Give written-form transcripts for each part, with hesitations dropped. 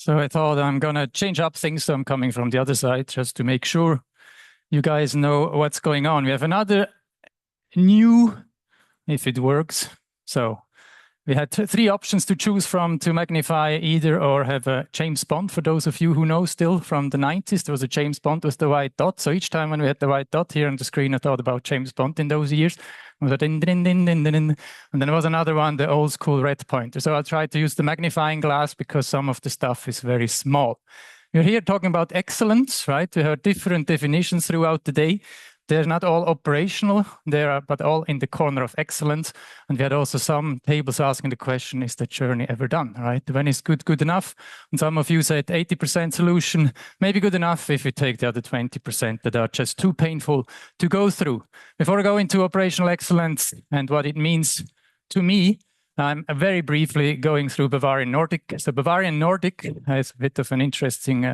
So I thought I'm going to change up things. So I'm coming from the other side just to make sure you guys know what's going on. We have another new, if it works. So we had three options to choose from to magnify either or have a James Bond. For those of you who know still from the 90s, there was a James Bond with the white dot. So each time when we had the white dot here on the screen, I thought about James Bond in those years. It was a din, din, din, din, din, din. And then there was another one, the old school red pointer. So I tried to use the magnifying glass because some of the stuff is very small. We're here talking about excellence, right? We heard different definitions throughout the day. They're not all operational, but all in the corner of excellence. And we had also some tables asking the question, is the journey ever done, right? When is good enough? And some of you said 80% solution, maybe good enough if we take the other 20% that are just too painful to go through. Before I go into operational excellence and what it means to me, I'm very briefly going through Bavarian Nordic. So Bavarian Nordic has a bit of an interesting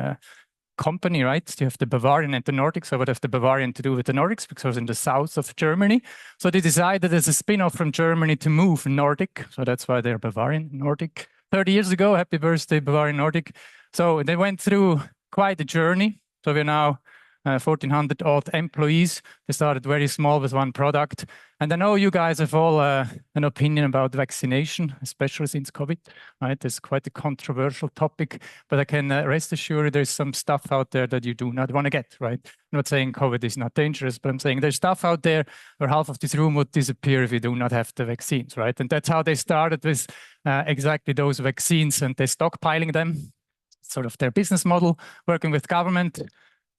company, right? You have the Bavarian and the Nordics. So what have the Bavarian to do with the Nordics? Because in the south of Germany. So they decided as a spin-off from Germany to move Nordic. So that's why they're Bavarian Nordic. 30 years ago, happy birthday, Bavarian Nordic. So they went through quite a journey. So we're now 1,400 odd employees. They started very small with one product. And I know you guys have all an opinion about vaccination, especially since COVID, right? It's quite a controversial topic, but I can rest assured there's some stuff out there that you do not want to get, right? I'm not saying COVID is not dangerous, but I'm saying there's stuff out there where half of this room would disappear if you do not have the vaccines, right? And that's how they started with exactly those vaccines, and they're stockpiling them, sort of their business model, working with government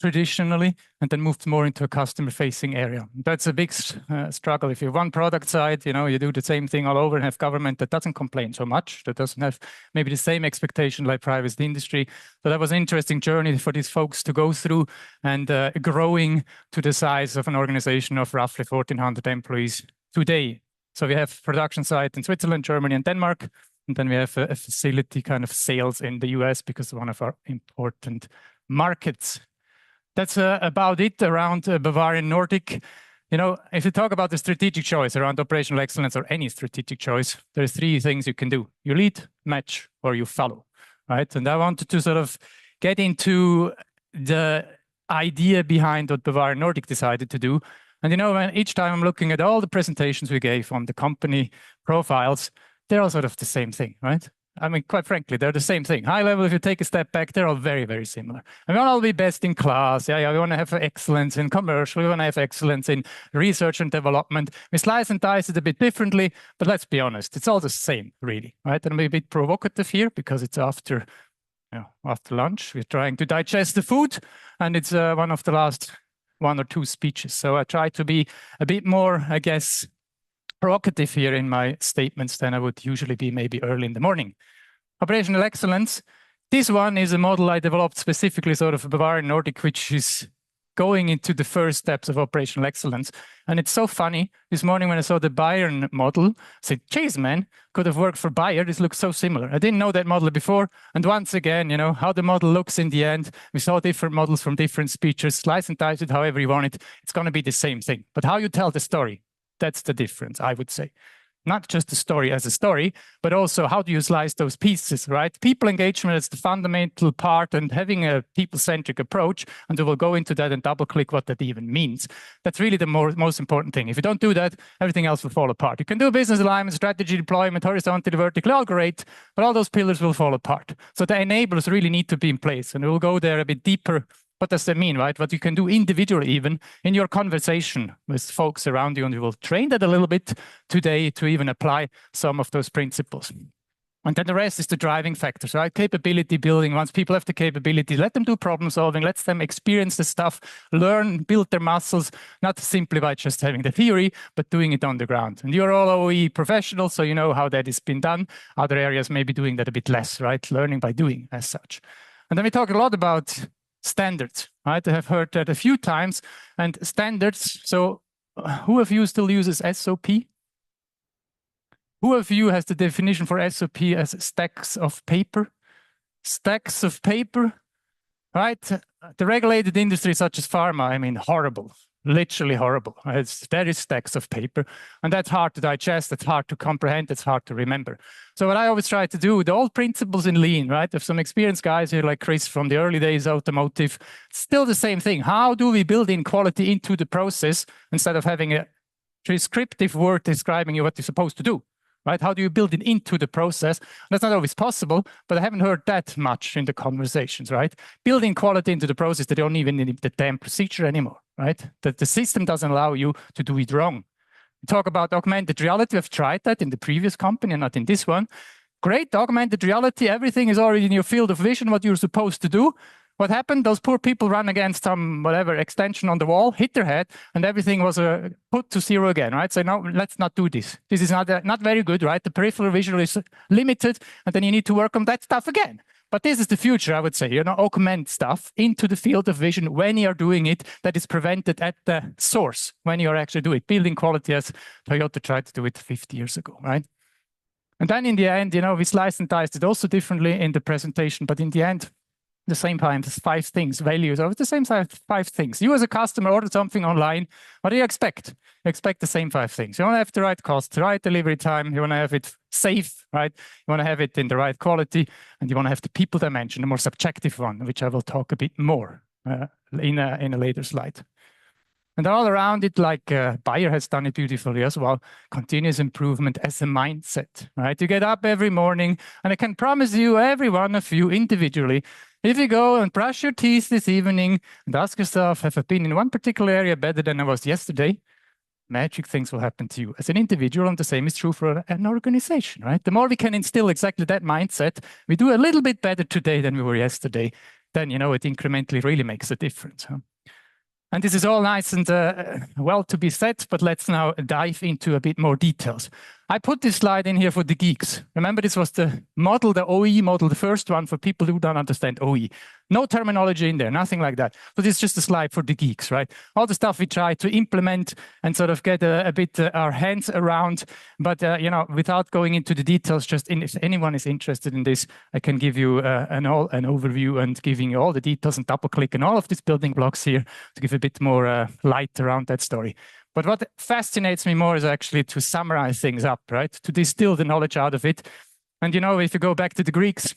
traditionally, and then moved more into a customer-facing area. That's a big struggle. If you have one product side, you do the same thing all over and have government that doesn't complain so much, that doesn't have maybe the same expectation like private industry. So that was an interesting journey for these folks to go through, and growing to the size of an organization of roughly 1,400 employees today. So we have production site in Switzerland, Germany, and Denmark. And then we have a facility kind of sales in the US because of one of our important markets. That's about it around Bavarian Nordic. If you talk about the strategic choice around operational excellence or any strategic choice, there's three things you can do. You lead, match, or you follow, right? And I wanted to sort of get into the idea behind what Bavarian Nordic decided to do. And when each time I'm looking at all the presentations we gave on the company profiles, they're all sort of the same thing, right? I mean, quite frankly, they're the same thing. High level, if you take a step back, they're all very, very similar. And we want to all be best in class. Yeah, we want to have excellence in commercial. We want to have excellence in research and development. We slice and dice it a bit differently, but let's be honest, it's all the same, really, right? And I'm a bit provocative here because it's after lunch. We're trying to digest the food, and it's one of the last one or two speeches. So I try to be a bit more, I guess, provocative here in my statements than I would usually be maybe early in the morning. Operational excellence. This one is a model I developed specifically sort of Bavarian Nordic, which is going into the first steps of operational excellence. And it's so funny. This morning when I saw the Bayern model, I said, geez, man, could have worked for Bayer. This looks so similar. I didn't know that model before. And once again, how the model looks in the end. We saw different models from different speeches, slice and dice it however you want it. It's going to be the same thing. But how you tell the story, that's the difference, I would say. Not just the story as a story, but also how do you slice those pieces, right? People engagement is the fundamental part, and having a people-centric approach, and we will go into that and double-click what that even means. That's really the most important thing. If you don't do that, everything else will fall apart. You can do business alignment, strategy deployment, horizontally, vertically, all great, but all those pillars will fall apart. So the enablers really need to be in place, and we'll go there a bit deeper. What does that mean, right? What you can do individually, even in your conversation with folks around you, and we will train that a little bit today to even apply some of those principles. And then the rest is the driving factors, right? Capability building. Once people have the capability, let them do problem solving, let them experience the stuff, learn, build their muscles, not simply by just having the theory, but doing it on the ground. And you're all OE professionals, so you know how that has been done. Other areas may be doing that a bit less, right? Learning by doing as such. And then we talk a lot about standards, right? I have heard that a few times. And standards, so who of you still uses SOP? Who of you has the definition for SOP as stacks of paper? Stacks of paper, right? The regulated industry such as pharma, I mean, horrible. literally horrible. There is stacks of paper, and that's hard to digest, that's hard to comprehend, that's hard to remember. So what I always try to do, the old principles in lean, right? There's some experienced guys here like Chris from the early days automotive, still the same thing. How do we build in quality into the process instead of having a prescriptive word describing you what you're supposed to do? Right? How do you build it into the process? That's not always possible, but I haven't heard that much in the conversations, right? Building quality into the process, they don't even need the damn procedure anymore, right? That the system doesn't allow you to do it wrong. We talk about augmented reality. We've tried that in the previous company and not in this one. Great, augmented reality. Everything is already in your field of vision, what you're supposed to do. What happened? Those poor people ran against some whatever extension on the wall, hit their head, and everything was put to zero again, right? So no, let's not do this. This is not very good, right? The peripheral visual is limited, and then you need to work on that stuff again. But this is the future, I would say, augment stuff into the field of vision when you're doing it, that is prevented at the source when you're actually doing it. Building quality as Toyota tried to do it 50 years ago, right? And then in the end, we sliced and diced it also differently in the presentation, but in the end, the same time, there's 5 things, values of the same 5 things. You as a customer order something online, what do you expect? You expect the same 5 things. You want to have the right cost, the right delivery time, you want to have it safe, right? You want to have it in the right quality, and you want to have the people dimension, the more subjective one, which I will talk a bit more in a later slide. And all around it, like Bayer has done it beautifully as well, continuous improvement as a mindset, right? You get up every morning, and I can promise you, every one of you individually, if you go and brush your teeth this evening and ask yourself, have I been in one particular area better than I was yesterday? Magic things will happen to you as an individual, and the same is true for an organization, right? The more we can instill exactly that mindset, we do a little bit better today than we were yesterday, then, it incrementally really makes a difference. Huh? And this is all nice and well to be said, but let's now dive into a bit more details. I put this slide in here for the geeks. Remember, this was the model, the OE model, the first one for people who don't understand OE. No terminology in there, nothing like that. So this is just a slide for the geeks, right? All the stuff we try to implement and sort of get a bit our hands around, but without going into the details, if anyone is interested in this, I can give you an overview and giving you all the details and double click on all of these building blocks here to give a bit more light around that story. But what fascinates me more is actually to summarize things up, right? To distill the knowledge out of it. And if you go back to the Greeks,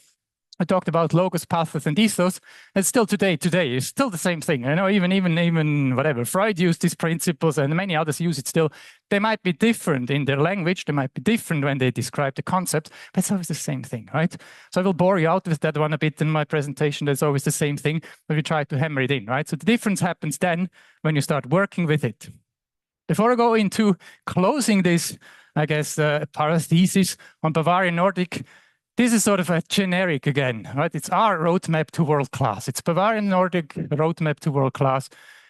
I talked about logos, pathos, and ethos. It's still today it's still the same thing. Even whatever, Freud used these principles and many others use it still. They might be different in their language. They might be different when they describe the concept, but it's always the same thing, right? So I will bore you out with that one a bit in my presentation. There's always the same thing, but we try to hammer it in, right? So the difference happens then when you start working with it. Before I go into closing this, I guess, parenthesis on Bavarian Nordic, this is sort of a generic again, right? It's our roadmap to world class. It's Bavarian Nordic roadmap to world class.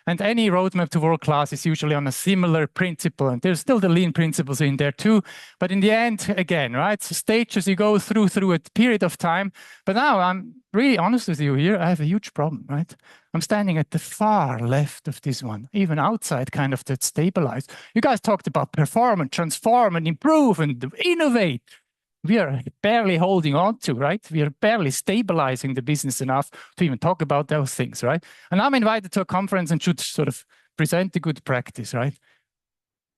And any roadmap to world class is usually on a similar principle. And there's still the lean principles in there too. But in the end, again, right? So stages you go through a period of time. But now I'm really honest with you here. I have a huge problem, right? I'm standing at the far left of this one, even outside kind of that stabilized. You guys talked about perform and transform and improve and innovate. We are barely holding on to, right? We are barely stabilizing the business enough to even talk about those things, right? And I'm invited to a conference and should sort of present the good practice, right?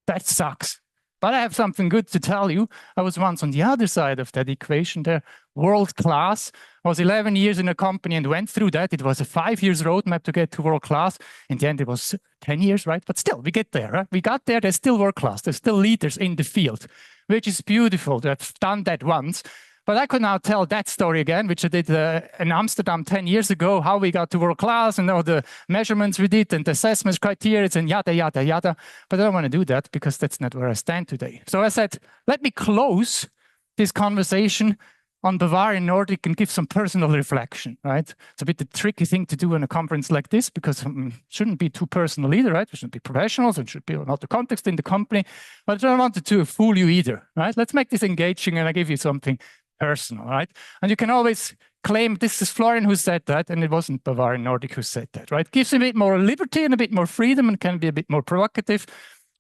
That sucks. But I have something good to tell you. I was once on the other side of that equation there, world class. I was 11 years in a company and went through that. It was a 5 years roadmap to get to world class. In the end, it was 10 years, right? But still, we get there, right? We got there. There's still world class. There's still leaders in the field, which is beautiful to have done that once. But I could now tell that story again, which I did in Amsterdam 10 years ago, how we got to world class and all the measurements we did and the assessments criteria and yada, yada, yada. But I don't want to do that because that's not where I stand today. So I said, let me close this conversation on Bavarian Nordic and give some personal reflection, right? It's a bit a tricky thing to do in a conference like this because it shouldn't be too personal either, right? We shouldn't be professionals. It should be not the context in the company. But I don't want to fool you either, right? Let's make this engaging and I give you something personal, right? And you can always claim this is Florian who said that, and it wasn't Bavarian Nordic who said that, right? Gives a bit more liberty and a bit more freedom and can be a bit more provocative.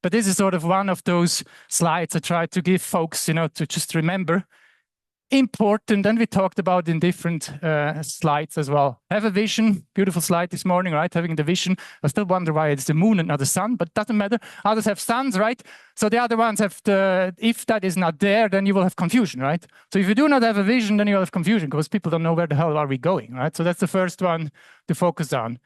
But this is sort of one of those slides I try to give folks, to just remember important, and we talked about in different slides as well. Have a vision, beautiful slide this morning, right? Having the vision. I still wonder why it's the moon and not the sun, but doesn't matter. Others have suns, right? So the other ones have if that is not there, then you will have confusion, right? So if you do not have a vision, then you will have confusion because people don't know where the hell are we going, right? So that's the first one to focus on.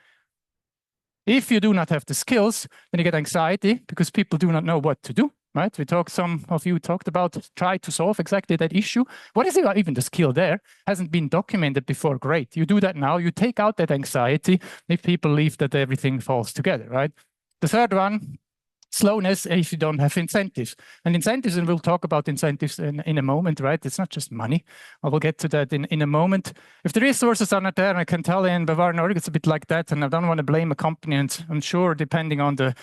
If you do not have the skills, then you get anxiety because people do not know what to do. Right? Some of you talked about try to solve exactly that issue. What is even the skill there? Hasn't been documented before. Great. You do that now. You take out that anxiety if people believe that everything falls together, right? The third one, slowness if you don't have incentives. And incentives, and we'll talk about incentives in a moment, right? It's not just money. I will get to that in a moment. If the resources are not there, and I can tell in Bavaria Nordic, it's a bit like that, and I don't want to blame a company, and I'm sure depending on the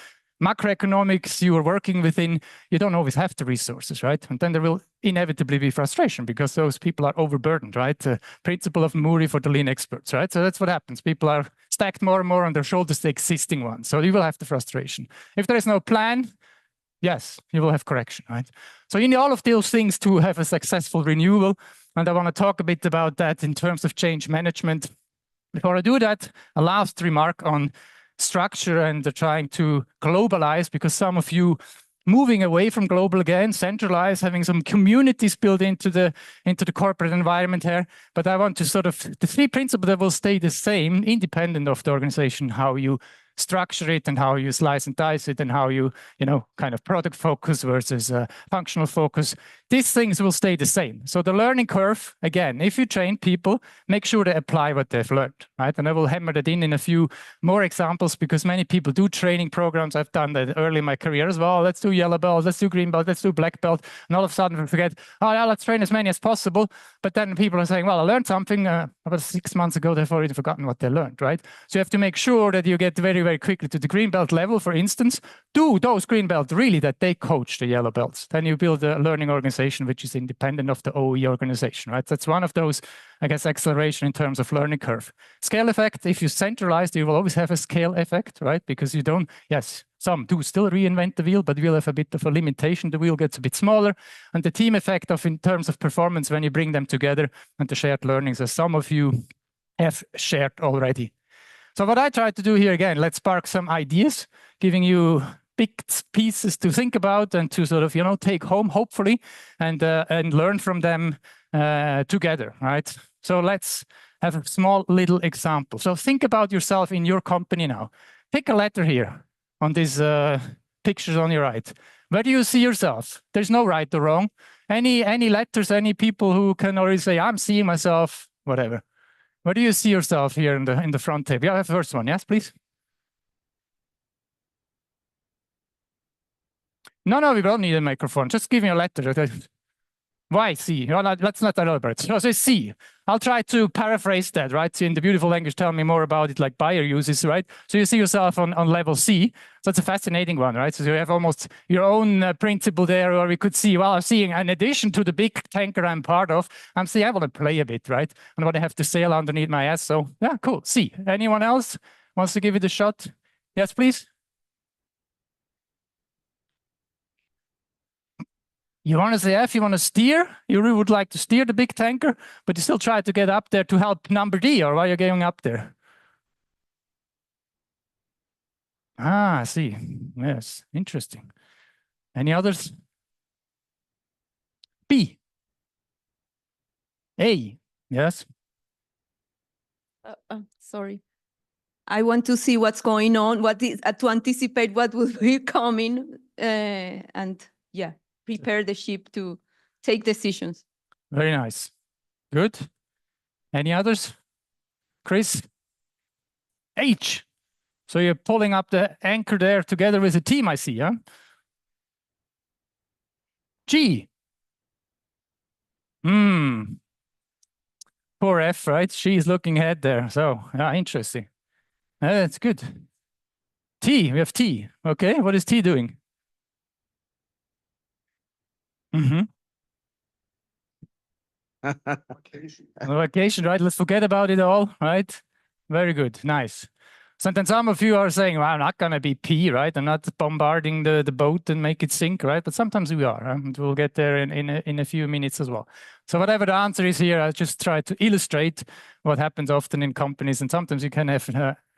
macroeconomics you are working within, you don't always have the resources, right? And then there will inevitably be frustration because those people are overburdened, right? Principle of Muri for the lean experts, right? So that's what happens. People are stacked more and more on their shoulders, the existing ones. So you will have the frustration. If there is no plan, yes, you will have correction, right? So you need all of those things to have a successful renewal. And I want to talk a bit about that in terms of change management. Before I do that, a last remark on structure and trying to globalize, because some of you moving away from global again, centralize, having some communities built into the corporate environment here. But I want to sort of, the three principles that will stay the same, independent of the organization, how you structure it and how you slice and dice it and how you kind of product focus versus functional focus. These things will stay the same. So the learning curve, again, if you train people, make sure they apply what they've learned, right? And I will hammer that in a few more examples because many people do training programs. I've done that early in my career as well. Let's do yellow belt, let's do green belt, let's do black belt. And all of a sudden we forget, oh yeah, let's train as many as possible. But then people are saying, well, I learned something about 6 months ago, they've already forgotten what they learned, right? So you have to make sure that you get very, very quickly to the green belt level, for instance. Do those green belts really that they coach the yellow belts. Then you build a learning organization which is independent of the OE organization, right? That's one of those, I guess, acceleration in terms of learning curve. Scale effect, if you centralize, you will always have a scale effect, right? Because you don't, yes, some do still reinvent the wheel, but we'll have a bit of a limitation. The wheel gets a bit smaller. And the team effect of in terms of performance when you bring them together and the shared learnings, as some of you have shared already. So what I try to do here again, let's spark some ideas, giving you big pieces to think about and to sort of, take home, hopefully, and learn from them together, right? So let's have a small little example. So think about yourself in your company now. Pick a letter here on these pictures on your right. Where do you see yourself? There's no right or wrong. Any letters, any people who can already say, I'm seeing myself, whatever. Where do you see yourself here in the front table? Yeah, I have the first one. Yes, please. No, we don't need a microphone. Just give me a letter. Why C? No, let's not elaborate. So say C. I'll try to paraphrase that, right? So in the beautiful language, tell me more about it like Bayer uses, right? So you see yourself on level C. So that's a fascinating one, right? So you have almost your own principle there, or we could see, well, I'm seeing, in addition to the big tanker I'm part of, I'm seeing I want to play a bit, right? And what I have to sail underneath my ass. So yeah, cool. C. Anyone else wants to give it a shot? Yes, please. You want to say F, you want to steer? You really would like to steer the big tanker, but you still try to get up there to help number D, or why are you going up there? Ah, I see. Yes, interesting. Any others? B. A. Yes. Sorry. I want to see what's going on, what is to anticipate what will be coming, and yeah, prepare the ship to take decisions. Very nice. Good. Any others? Chris? H. So you're pulling up the anchor there together with a team, I see, huh? G. Poor F, right? She's looking ahead there. So, yeah, interesting. That's good. T, we have T. Okay, what is T doing? Vacation, right? Let's forget about it all, right? Very good, nice. So then some of you are saying, well, I'm not going to be P, right? I'm not bombarding the boat and make it sink, right? But sometimes we are, and we'll get there in a few minutes as well. So whatever the answer is here, I just try to illustrate what happens often in companies. And sometimes you can have,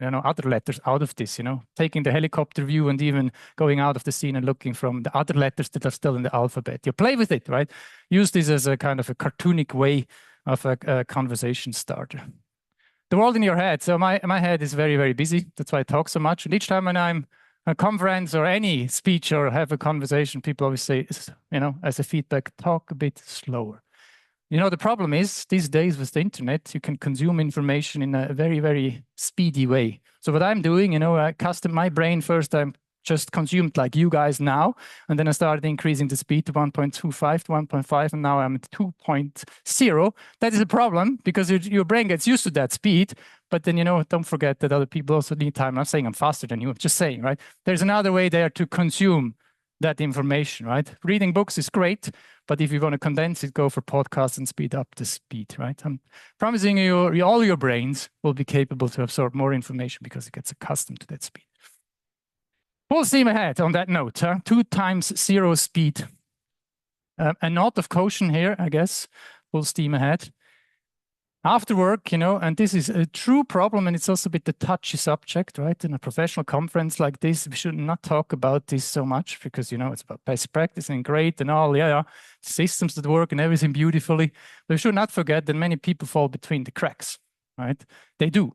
other letters out of this, taking the helicopter view and even going out of the scene and looking from the other letters that are still in the alphabet. You play with it, right? Use this as a kind of a cartoonic way of a conversation starter. The world in your head. So my head is very, very busy. That's why I talk so much. And each time when I'm at a conference or any speech or have a conversation, people always say, as a feedback, talk a bit slower. The problem is these days with the internet, you can consume information in a very, very speedy way. So what I'm doing, I custom my brain first. I'm just consumed like you guys now. And then I started increasing the speed to 1.25 to 1.5, and now I'm at 2.0. That is a problem because your brain gets used to that speed. But then, don't forget that other people also need time. I'm not saying I'm faster than you, I'm just saying, right? There's another way there to consume that information, right? Reading books is great, but if you want to condense it, go for podcasts and speed up the speed, right? I'm promising you, all your brains will be capable to absorb more information because it gets accustomed to that speed. Full steam ahead on that note, 2 times 0 speed. A note of caution here, I guess, full steam ahead. After work, and this is a true problem, and it's also a bit the touchy subject, right? In a professional conference like this, we should not talk about this so much because, it's about best practice and great and all, systems that work and everything beautifully. But we should not forget that many people fall between the cracks, right? They do.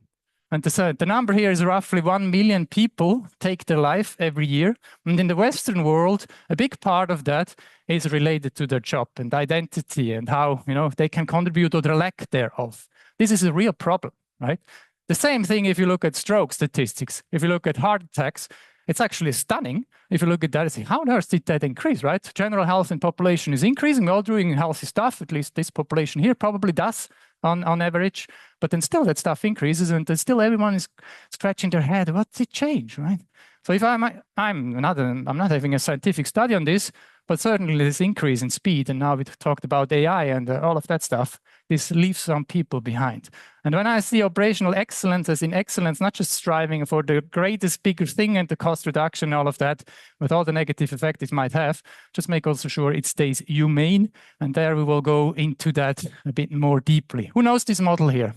And the number here is roughly 1 million people take their life every year. And in the Western world, a big part of that is related to their job and identity and how, they can contribute or the lack thereof. This is a real problem, right? The same thing if you look at stroke statistics. If you look at heart attacks, it's actually stunning. If you look at that and say, how on earth did that increase, right? General health in population is increasing. We're all doing healthy stuff, at least this population here probably does on average. But then still that stuff increases and then still everyone is scratching their head. What did change, right? So if I'm not having a scientific study on this, but certainly this increase in speed, and now we talked about AI and all of that stuff, this leaves some people behind. And when I see operational excellence as in excellence, not just striving for the greatest, bigger thing and the cost reduction and all of that, with all the negative effect it might have, just make also sure it stays humane. And there we will go into that a bit more deeply. Who knows this model here?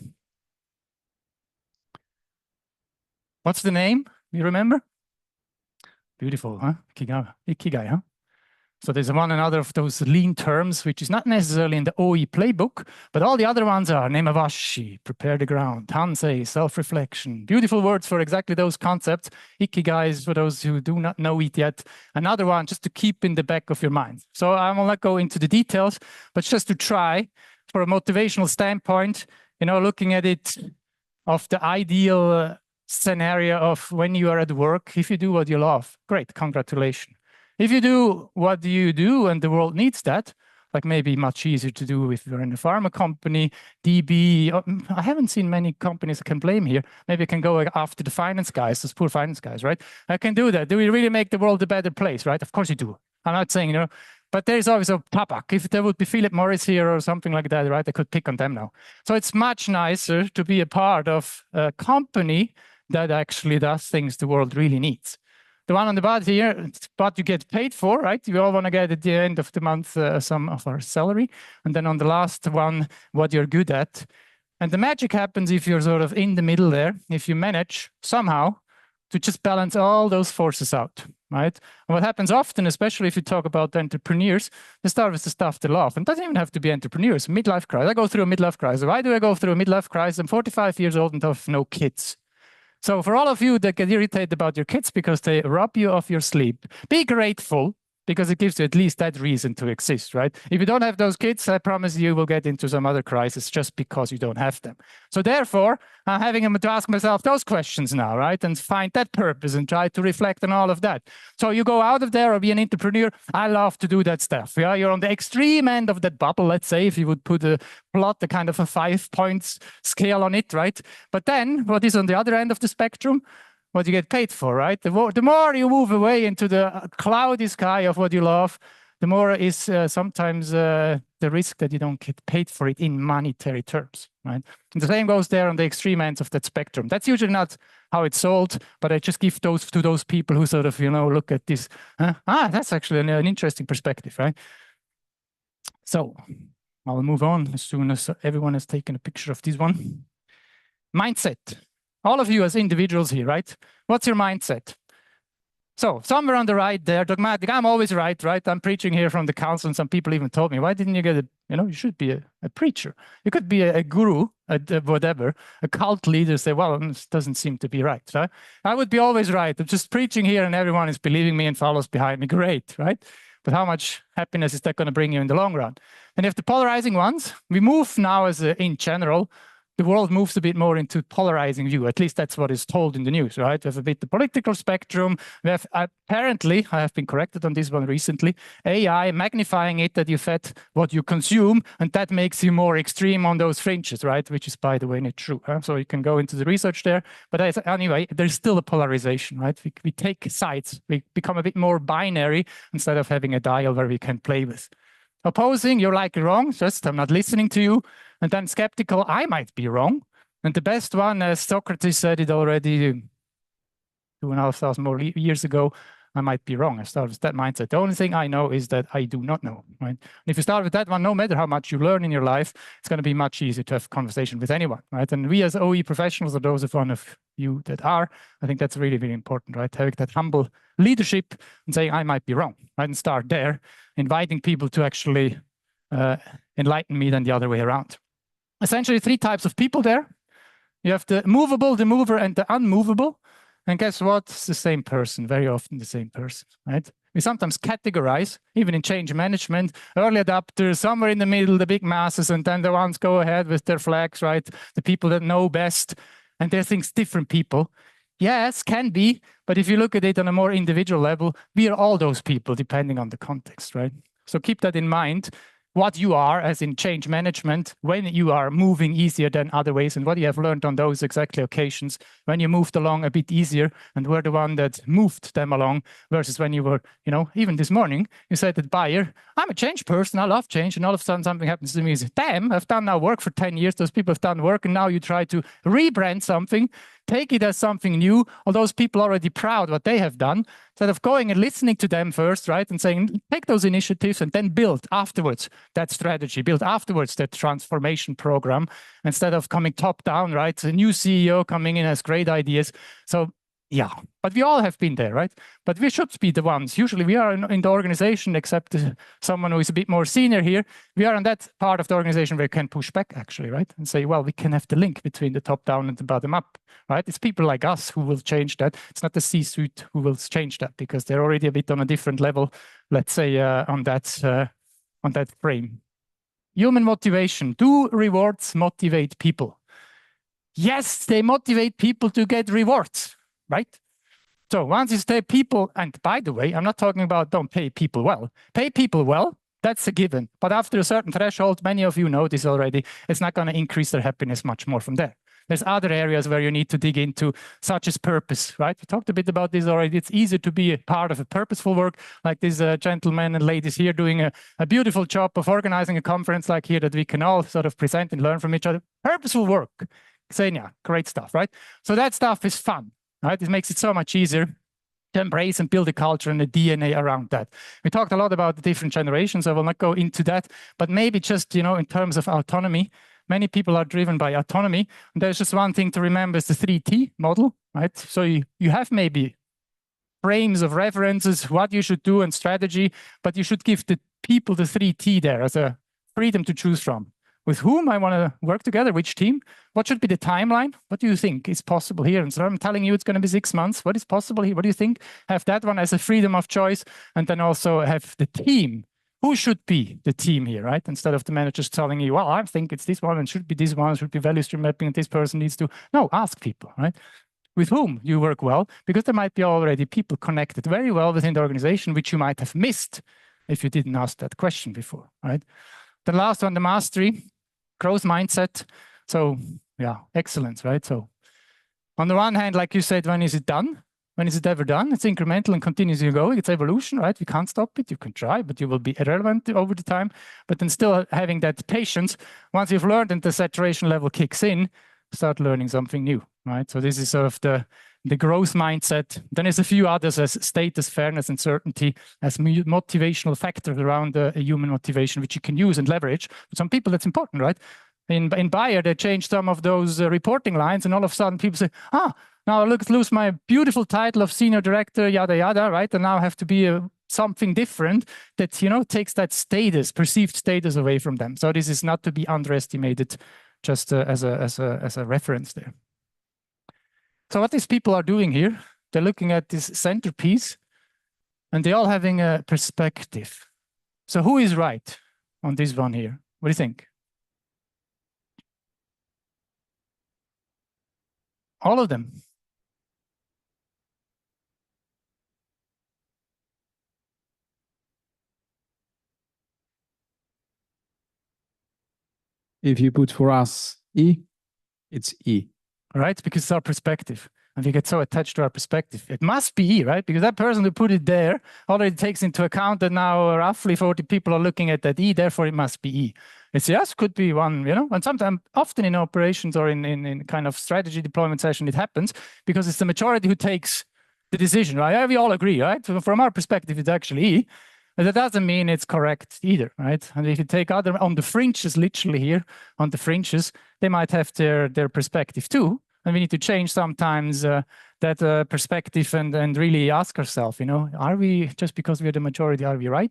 What's the name? You remember? Beautiful, huh? Ikigai, huh? So there's one another of those lean terms, which is not necessarily in the OE playbook, but all the other ones are nemawashi, prepare the ground, tansei, self-reflection. Beautiful words for exactly those concepts. Ikigai is for those who do not know it yet. Another one just to keep in the back of your mind. So I will not go into the details, but just to try for a motivational standpoint, looking at it of the ideal scenario of when you are at work, if you do what you love, great, congratulations. If you do what you do and the world needs that, like maybe much easier to do if you're in a pharma company, DB, I haven't seen many companies I can blame here. Maybe I can go after the finance guys, those poor finance guys, right? I can do that. Do we really make the world a better place, right? Of course you do. I'm not saying, but there's always a tabak. If there would be Philip Morris here or something like that, right? I could pick on them now. So it's much nicer to be a part of a company that actually does things the world really needs. The one on the bottom here, it's what you get paid for, right? We all want to get at the end of the month some of our salary. And then on the last one, what you're good at. And the magic happens if you're sort of in the middle there, if you manage somehow to just balance all those forces out, right? And what happens often, especially if you talk about entrepreneurs, they start with the stuff they love. And it doesn't even have to be entrepreneurs, midlife crisis. I go through a midlife crisis. Why do I go through a midlife crisis? I'm 45 years old and have no kids. So for all of you that get irritated about your kids because they rob you of your sleep, be grateful because it gives you at least that reason to exist, right? If you don't have those kids, I promise you will get into some other crisis just because you don't have them. So therefore, I'm having to ask myself those questions now, right? And find that purpose and try to reflect on all of that. So you go out of there or be an entrepreneur. I love to do that stuff. Yeah, you're on the extreme end of that bubble, let's say, if you would put a plot, a kind of a 5-point scale on it, right? But then what is on the other end of the spectrum? What you get paid for, right? The more you move away into the cloudy sky of what you love, the more is sometimes the risk that you don't get paid for it in monetary terms, right? And the same goes there on the extreme ends of that spectrum. That's usually not how it's sold, but I just give those to those people who sort of, look at this. That's actually an interesting perspective, right? So I'll move on as soon as everyone has taken a picture of this one. Mindset. All of you as individuals here, right? What's your mindset? So somewhere on the right there, dogmatic, I'm always right? I'm preaching here from the council, and some people even told me, why didn't you get you should be a preacher. You could be a guru, whatever, a cult leader, say, well, this doesn't seem to be right? I would be always right. I'm just preaching here and everyone is believing me and follows behind me. Great, right? But how much happiness is that going to bring you in the long run? And if the polarizing ones, we move now in general, the world moves a bit more into polarizing view. At least that's what is told in the news, right? We have a bit the political spectrum. We have apparently, I have been corrected on this one recently, AI magnifying it that you fed what you consume, and that makes you more extreme on those fringes, right? Which is, by the way, not true. So you can go into the research there. But anyway, there's still a polarization, right? We take sides. We become a bit more binary instead of having a dial where we can play with. Opposing, you're likely wrong, just I'm not listening to you. And then skeptical, I might be wrong. And the best one, as Socrates said it already 2,500 more years ago, I might be wrong. I start with that mindset. The only thing I know is that I do not know, right? And if you start with that one, no matter how much you learn in your life, it's going to be much easier to have a conversation with anyone, right? And we as OE professionals, or those of one of you that are, I think that's really, really important, right? Having that humble leadership and saying, I might be wrong, right? And start there, inviting people to actually enlighten me than the other way around. Essentially 3 types of people there. You have the movable, the mover, and the unmovable. And guess what? It's the same person, very often the same person, right? We sometimes categorize, even in change management, early adopters, somewhere in the middle, the big masses, and then the ones go ahead with their flags, right? The people that know best, and they think different people. Yes, can be, but if you look at it on a more individual level, we are all those people, depending on the context, right? So keep that in mind. What you are as in change management when you are moving easier than other ways, and what you have learned on those exactly occasions when you moved along a bit easier and were the one that moved them along versus when you were, even this morning, you said that buyer, I'm a change person, I love change, and all of a sudden something happens to me. You say, damn, I've done now work for 10 years, those people have done work, and now you try to rebrand something, take it as something new, all those people already proud what they have done, instead of going and listening to them first, right, and saying, take those initiatives and then build afterwards that strategy, build afterwards that transformation program, instead of coming top down, right? A new CEO coming in has great ideas. So yeah, but we all have been there, right? But we should be the ones. Usually we are in the organization, except someone who is a bit more senior here. We are in that part of the organization where we can push back, actually, right? And say, well, we can have the link between the top down and the bottom up, right? It's people like us who will change that. It's not the C-suite who will change that because they're already a bit on a different level, let's say, on that frame. Human motivation. Do rewards motivate people? Yes, they motivate people to get rewards. Right? So once you say people, and by the way, I'm not talking about don't pay people well. Pay people well, that's a given. But after a certain threshold, many of you know this already, it's not going to increase their happiness much more from there. There's other areas where you need to dig into, such as purpose, right? We talked a bit about this already. It's easier to be a part of a purposeful work, like these gentlemen and ladies here doing a beautiful job of organizing a conference like here that we can all sort of present and learn from each other. Purposeful work. Saying, yeah, great stuff, right? So that stuff is fun. Right? It makes it so much easier to embrace and build a culture and a DNA around that. We talked a lot about the different generations. I will not go into that, but maybe just, in terms of autonomy, many people are driven by autonomy. And there's just one thing to remember is the 3T model, right? So you have maybe frames of references, what you should do and strategy, but you should give the people the 3T there as a freedom to choose from. With whom I want to work together, which team, what should be the timeline? What do you think is possible here? And so I'm telling you it's going to be 6 months. What is possible here? What do you think? Have that one as a freedom of choice, and then also have the team. Who should be the team here, right? Instead of the managers telling you, well, I think it's this one and should be this one, should be value stream mapping, and this person needs to. No, ask people, right? With whom you work well, because there might be already people connected very well within the organization, which you might have missed if you didn't ask that question before, right? The last one, the mastery. Growth mindset. So yeah, excellence, right? So on the one hand, like you said, when is it done? When is it ever done? It's incremental and continuously going. It's evolution, right? You can't stop it. You can try, but you will be irrelevant over the time. But then still having that patience, once you've learned and the saturation level kicks in, start learning something new, right? So this is sort of the growth mindset. Then there's a few others as status, fairness, and certainty as motivational factors around a human motivation, which you can use and leverage. For some people, that's important, right? In Bayer, they changed some of those reporting lines, and all of a sudden people say, now I lose my beautiful title of senior director, yada, yada, right? And now I have to be something different that, you know, takes that status, perceived status away from them. So this is not to be underestimated, just as a reference there. So what these people are doing here, they're looking at this centerpiece, and they're all having a perspective. So who is right on this one here? What do you think? All of them. If you put for us E, it's E. Right? Because it's our perspective. And we get so attached to our perspective. It must be E, right? Because that person who put it there already takes into account that now roughly 40 people are looking at that E, therefore it must be E. It's yes, could be one, you know, and sometimes often in operations or in kind of strategy deployment session, it happens because it's the majority who takes the decision, right? We all agree, right? So from our perspective, it's actually E. But that doesn't mean it's correct either, right? And if you take other on the fringes, literally here, on the fringes, they might have their perspective too. And we need to change sometimes that perspective and really ask ourselves, you know, are we, just because we're the majority, are we right?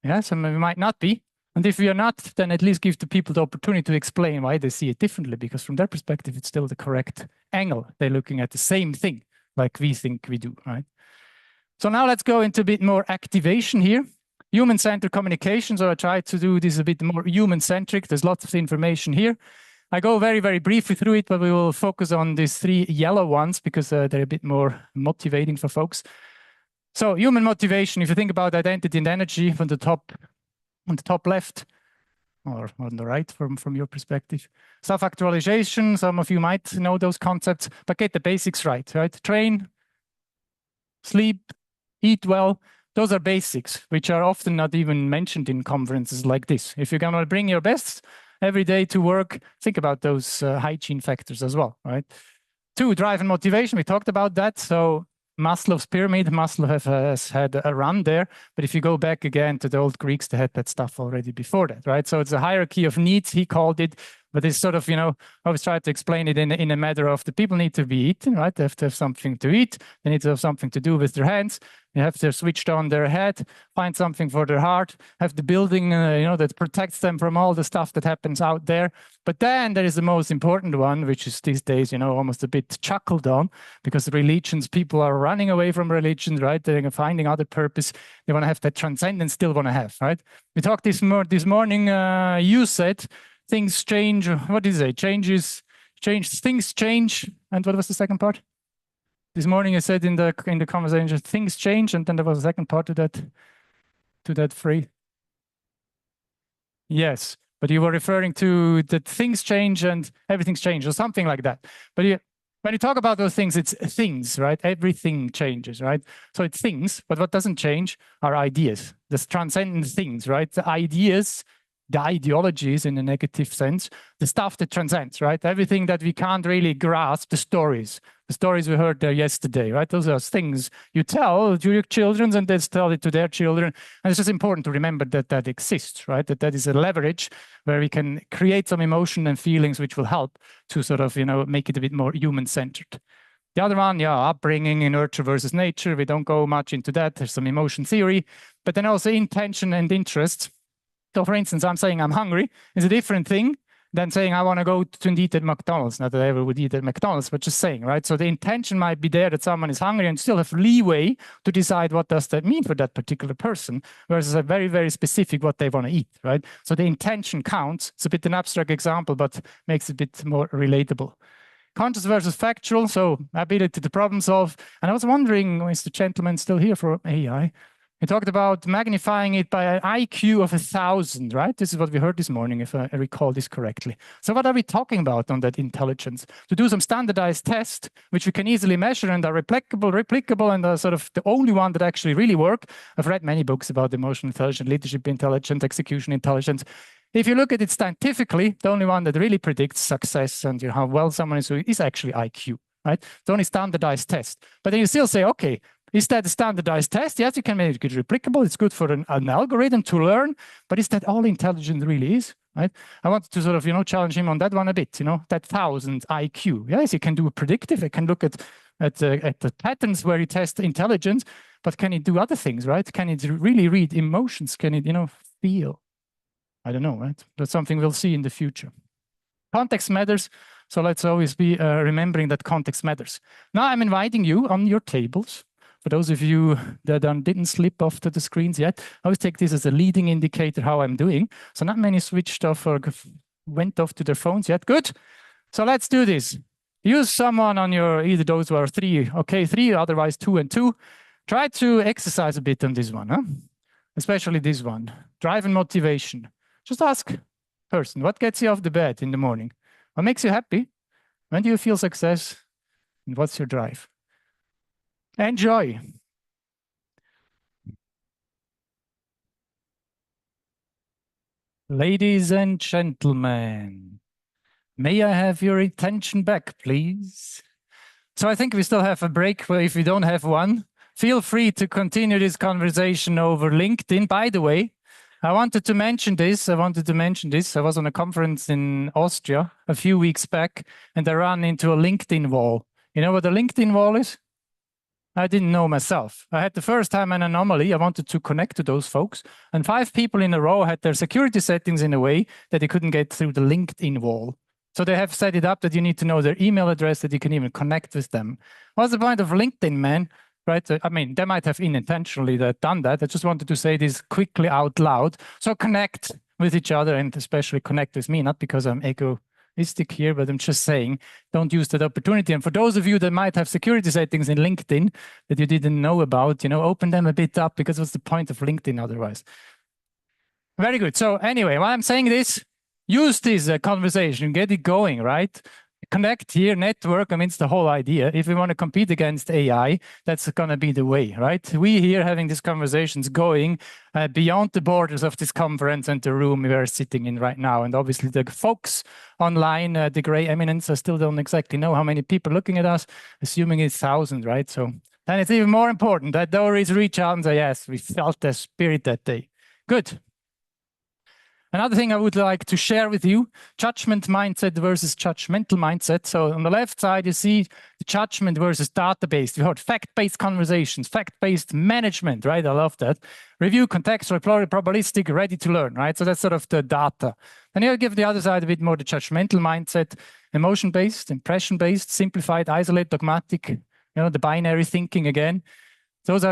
Yes, and we might not be. And if we are not, then at least give the people the opportunity to explain why they see it differently, because from their perspective, it's still the correct angle. They're looking at the same thing like we think we do, right? So now let's go into a bit more activation here. Human-centered communication. So I try to do this a bit more human-centric. There's lots of information here. I go very, very briefly through it, but we will focus on these 3 yellow ones because they're a bit more motivating for folks. So human motivation, if you think about identity and energy from the top, on the top left, or on the right from your perspective. Self-actualization, some of you might know those concepts, but get the basics right? Train, sleep, eat well. Those are basics, which are often not even mentioned in conferences like this. If you're going to bring your best every day to work, think about those hygiene factors as well, right? 2, drive and motivation. We talked about that. So Maslow's pyramid, Maslow has had a run there. But if you go back again to the old Greeks, they had that stuff already before that, right? So it's a hierarchy of needs, he called it. But it's sort of, you know, I always try to explain it in a matter of the people need to be eaten, right? They have to have something to eat. They need to have something to do with their hands. They have to switch on their head, find something for their heart, have the building, you know, that protects them from all the stuff that happens out there. But then there is the most important one, which is these days, you know, almost a bit chuckled on, because religions, people are running away from religion, right? They're finding other purpose. They want to have that transcendence, still want to have, right? We talked this morning, you said, things change. What did you say? Things change. And what was the second part? This morning I said in the conversation, things change, and then there was a second part to that phrase. Yes, but you were referring to that things change and everything's changed, or something like that. But when you talk about those things, it's things, right? Everything changes, right? So it's things, but what doesn't change are ideas. This transcendent things, right? The ideas, the ideologies in a negative sense, the stuff that transcends, right? Everything that we can't really grasp, the stories we heard there yesterday, right? Those are things you tell to your children, and they tell it to their children. And it's just important to remember that that exists, right? That is a leverage where we can create some emotion and feelings which will help to sort of, you know, make it a bit more human-centered. The other one, yeah, upbringing, nurture versus nature. We don't go much into that. There's some emotion theory, but then also intention and interest. So for instance, I'm saying I'm hungry is a different thing than saying I want to go to and eat at McDonald's. Not that I ever would eat at McDonald's, but just saying, right? So the intention might be there that someone is hungry and still have leeway to decide what does that mean for that particular person, versus a very, very specific what they want to eat, right? So the intention counts. It's a bit an abstract example, but makes it a bit more relatable. Conscious versus factual, so ability to problem solve. And I was wondering, is the gentleman still here for AI? We talked about magnifying it by an IQ of 1,000, right? This is what we heard this morning, if I recall this correctly. So what are we talking about on that intelligence? To do some standardized tests, which we can easily measure and are replicable, and are sort of the only one that actually really work. I've read many books about emotional intelligence, leadership intelligence, execution intelligence. If you look at it scientifically, the only one that really predicts success and how well someone is doing is actually IQ, right? It's only standardized test. But then you still say, okay, is that a standardized test? Yes, you can make it replicable. It's good for an algorithm to learn, but is that all intelligence really is, right? I wanted to sort of, challenge him on that one a bit, that 1,000 IQ. Yes, you can do a predictive. I can look at the patterns where you test intelligence, but can it do other things, right? Can it really read emotions? Can it, feel? I don't know, right? That's something we'll see in the future. Context matters. So let's always be remembering that context matters. Now I'm inviting you on your tables. For those of you that didn't slip off to the screens yet, I always take this as a leading indicator how I'm doing. So not many switched off or went off to their phones yet. Good. So let's do this. Use someone on your, either those who are 3, okay, 3, otherwise 2 and 2. Try to exercise a bit on this one, huh? Especially this one. Drive and motivation. Just ask person, what gets you off the bed in the morning? What makes you happy? When do you feel success? And what's your drive? Enjoy. Ladies and gentlemen, may I have your attention back, please? So I think we still have a break, but if we don't have one, feel free to continue this conversation over LinkedIn. By the way, I wanted to mention this. I was on a conference in Austria a few weeks back, and I ran into a LinkedIn wall. You know what a LinkedIn wall is? I didn't know myself. I had the first time an anomaly. I wanted to connect to those folks, and 5 people in a row had their security settings in a way that they couldn't get through the LinkedIn wall. So they have set it up that you need to know their email address, that you can even connect with them. What's the point of LinkedIn, man? Right? I mean, they might have unintentionally done that. I just wanted to say this quickly out loud. So connect with each other, and especially connect with me, not because I'm egoistic here, but I'm just saying, don't use that opportunity. And for those of you that might have security settings in LinkedIn that you didn't know about, open them a bit up, because what's the point of LinkedIn otherwise? Very good. So anyway, while I'm saying this, use this conversation, get it going, right? Connect here, network. I mean, it's the whole idea. If we want to compete against AI, that's going to be the way, right? We here having these conversations going beyond the borders of this conference and the room we are sitting in right now. And obviously the folks online, the gray eminence, I still don't exactly know how many people looking at us, assuming it's 1,000, right? So then it's even more important that Doris reach out and say, yes, we felt the spirit that day. Good. Another thing I would like to share with you, judgment mindset versus judgmental mindset. So on the left side, you see the judgment versus database. We heard fact-based conversations, fact-based management, right? I love that. Review, contextual, probabilistic, ready to learn, right? So that's sort of the data. And here I give the other side a bit more the judgmental mindset, emotion-based, impression-based, simplified, isolate, dogmatic, the binary thinking again. Those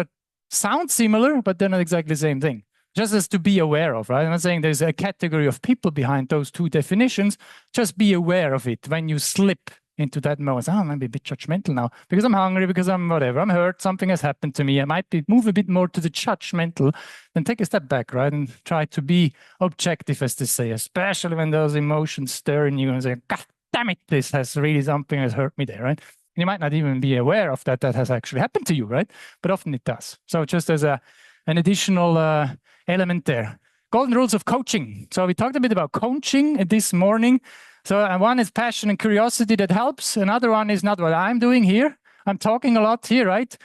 sound similar, but they're not exactly the same thing. Just as to be aware of, right? I'm not saying there's a category of people behind those 2 definitions. Just be aware of it when you slip into that moment. Oh, I'm maybe a bit judgmental now because I'm hungry, because I'm whatever, I'm hurt, something has happened to me. I might move a bit more to the judgmental, then take a step back, right? And try to be objective, as they say, especially when those emotions stir in you and say, God damn it, this has really something has hurt me there, right? And you might not even be aware of that has actually happened to you, right? But often it does. So just as an additional element there. Golden rules of coaching. So we talked a bit about coaching this morning. So one is passion and curiosity that helps. Another one is not what I'm doing here. I'm talking a lot here, right?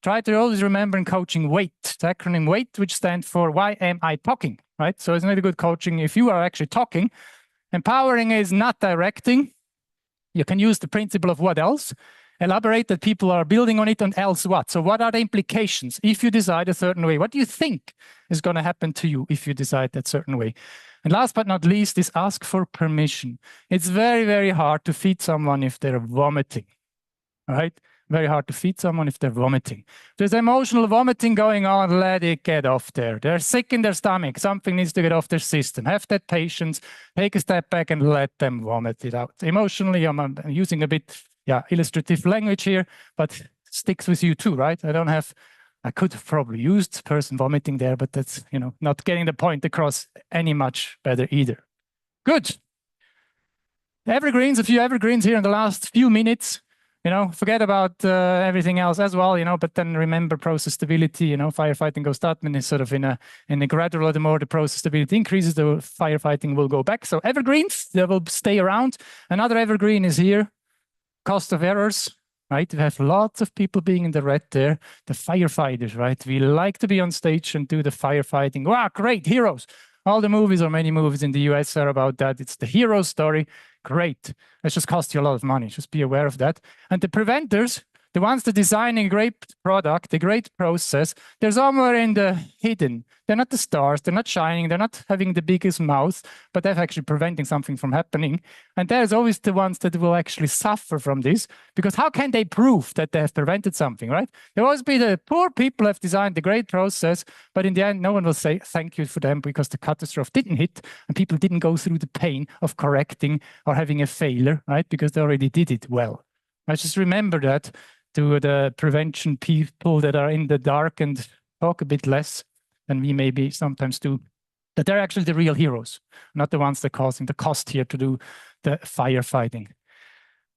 Try to always remember in coaching WAIT, the acronym WAIT, which stands for why am I talking, right? So it's not a good coaching if you are actually talking. Empowering is not directing. You can use the principle of what else. Elaborate that people are building on it, and else what? So what are the implications if you decide a certain way? What do you think is going to happen to you if you decide that certain way? And last but not least is ask for permission. It's very, very hard to feed someone if they're vomiting, right? Very hard to feed someone if they're vomiting. There's emotional vomiting going on, let it get off there. They're sick in their stomach. Something needs to get off their system. Have that patience, take a step back and let them vomit it out. Emotionally, I'm using a bit illustrative language here, but sticks with you too, right? I don't have I could have probably used person vomiting there, but that's, you know, not getting the point across any much better either. Good. Evergreens, a few evergreens here in the last few minutes. You know, forget about everything else as well, you know, but then remember process stability, you know, firefighting goes that and is sort of in a gradual, the more the process stability increases, the firefighting will go back. So evergreens, they will stay around. Another evergreen is here, cost of errors, right? We have lots of people being in the red there, the firefighters, right? We like to be on stage and do the firefighting. Wow, great, heroes. All the movies or many movies in the US are about that. It's the hero story. Great. It just costs you a lot of money. Just be aware of that. And the preventers, the ones that design a great product, a great process, they're somewhere in the hidden. They're not the stars, they're not shining, they're not having the biggest mouth, but they're actually preventing something from happening. And there's always the ones that will actually suffer from this, because how can they prove that they have prevented something, right? There will always be the poor people who have designed the great process, but in the end, no one will say thank you for them because the catastrophe didn't hit and people didn't go through the pain of correcting or having a failure, right? Because they already did it well. I just remember that to the prevention people that are in the dark and talk a bit less than we maybe sometimes do, that they're actually the real heroes, not the ones that are causing the cost here to do the firefighting.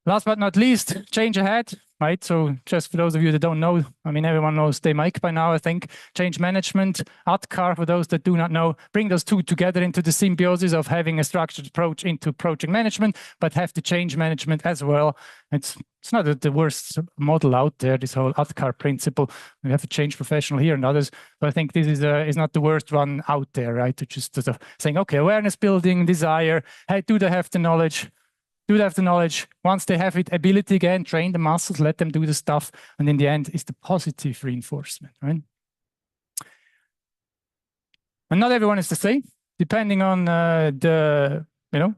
Last but not least, change ahead, right? So just for those of you that don't know, I mean, everyone knows the mic by now, I think. Change management, ADKAR, for those that do not know, bring those two together into the symbiosis of having a structured approach into project management, but have the change management as well. It's not the worst model out there, this whole ADKAR principle. We have a change professional here and others, but I think this is not the worst one out there, right? To just sort of saying, okay, awareness building, desire, hey, do they have the knowledge? Do they have the knowledge? Once they have it, ability again, train the muscles, let them do the stuff. And in the end, is the positive reinforcement, right? And not everyone is the same, depending on the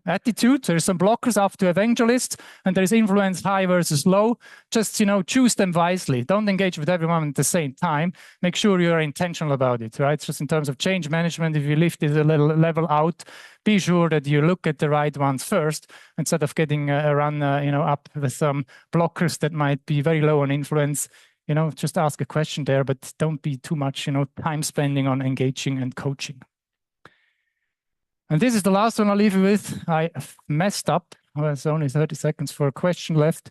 attitude. There's some blockers up to evangelists, and there is influence high versus low. Just, choose them wisely. Don't engage with everyone at the same time. Make sure you're intentional about it, right? Just in terms of change management, if you lift it a little level out, be sure that you look at the right ones first, instead of getting up with some blockers that might be very low on influence. Just ask a question there, but don't be too much, time spending on engaging and coaching. And this is the last one I'll leave you with. I messed up. Well, there's only 30 seconds for a question left.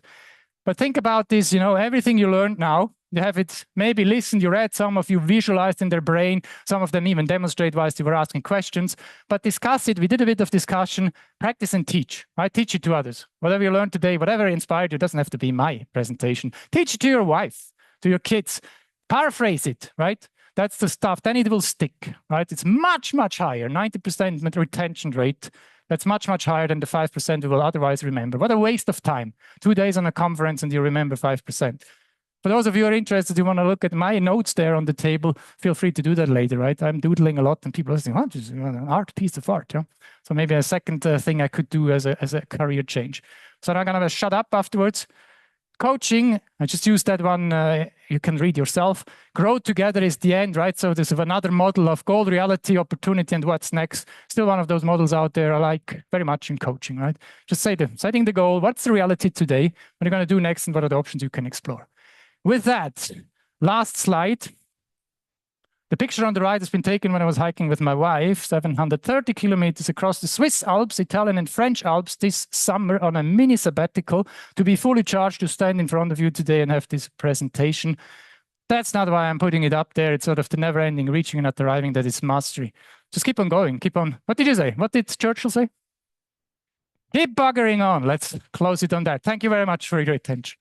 But think about this, everything you learned now, you have it maybe listened, you read, some of you visualized in their brain, some of them even demonstrate whilst you were asking questions. But discuss it. We did a bit of discussion, practice and teach, right? Teach it to others. Whatever you learned today, whatever inspired you, doesn't have to be my presentation. Teach it to your wife, to your kids. Paraphrase it, right? That's the stuff. Then it will stick, right? It's much, much higher, 90% retention rate. That's much, much higher than the 5% you will otherwise remember. What a waste of time. 2 days on a conference and you remember 5%. For those of you who are interested, you want to look at my notes there on the table, feel free to do that later, right? I'm doodling a lot and people are saying, oh, this is an art, piece of art. Yeah? So maybe a second thing I could do as a career change. So I'm going to shut up afterwards. Coaching, I just use that one, you can read yourself. Grow together is the end, right? So there's another model of goal, reality, opportunity, and what's next. Still one of those models out there I like very much in coaching, right? Just setting the goal, what's the reality today, what are you going to do next, and what are the options you can explore. With that, last slide. The picture on the right has been taken when I was hiking with my wife, 730 kilometers across the Swiss Alps, Italian and French Alps this summer on a mini sabbatical to be fully charged to stand in front of you today and have this presentation. That's not why I'm putting it up there. It's sort of the never-ending reaching and not arriving that is mastery. Just keep on going, keep on. What did you say? What did Churchill say? Keep buggering on. Let's close it on that. Thank you very much for your attention.